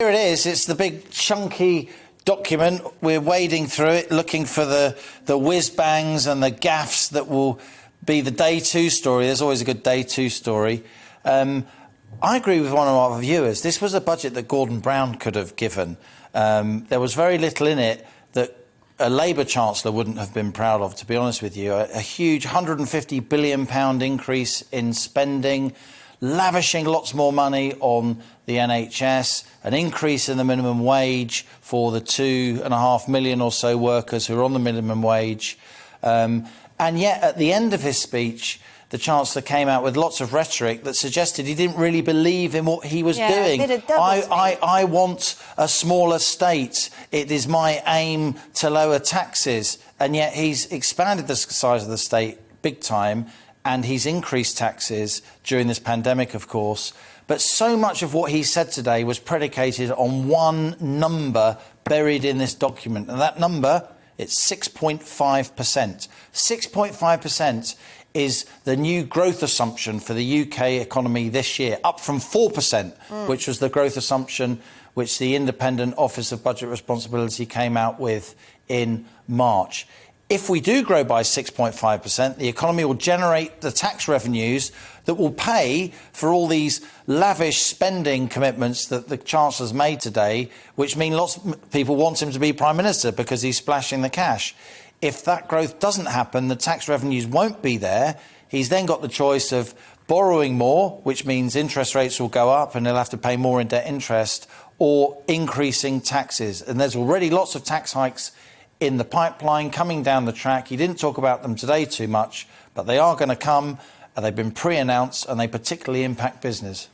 Here it is. It's the big chunky document. We're wading through it, looking for the whiz-bangs and the gaffes that will be the day two story. There's always a good day two story. I agree with one of our viewers. This was a budget that Gordon Brown could have given. There was very little in it that a Labour Chancellor wouldn't have been proud of, to be honest with you. A huge £150 billion increase in spending, lavishing lots more money on the NHS, an increase in the minimum wage for the 2.5 million or so workers who are on the minimum wage. And yet, at the end of his speech, the Chancellor came out with lots of rhetoric that suggested he didn't really believe in what he was doing. I want a smaller state. It is my aim to lower taxes. And yet he's expanded the size of the state big time, and he's increased taxes during this pandemic, of course. But so much of what he said today was predicated on one number buried in this document. And that number, it's 6.5%. 6.5% is the new growth assumption for the UK economy this year, up from 4%, which was the growth assumption which the Independent Office of Budget Responsibility came out with in March. If we do grow by 6.5%, the economy will generate the tax revenues that will pay for all these lavish spending commitments that the Chancellor's made today, which mean lots of people want him to be Prime Minister because he's splashing the cash. If that growth doesn't happen, the tax revenues won't be there. He's then got the choice of borrowing more, which means interest rates will go up and he'll have to pay more in debt interest, or increasing taxes. And there's already lots of tax hikes in the pipeline coming down the track. He didn't talk about them today too much, but they are going to come. They've been pre-announced and they particularly impact business.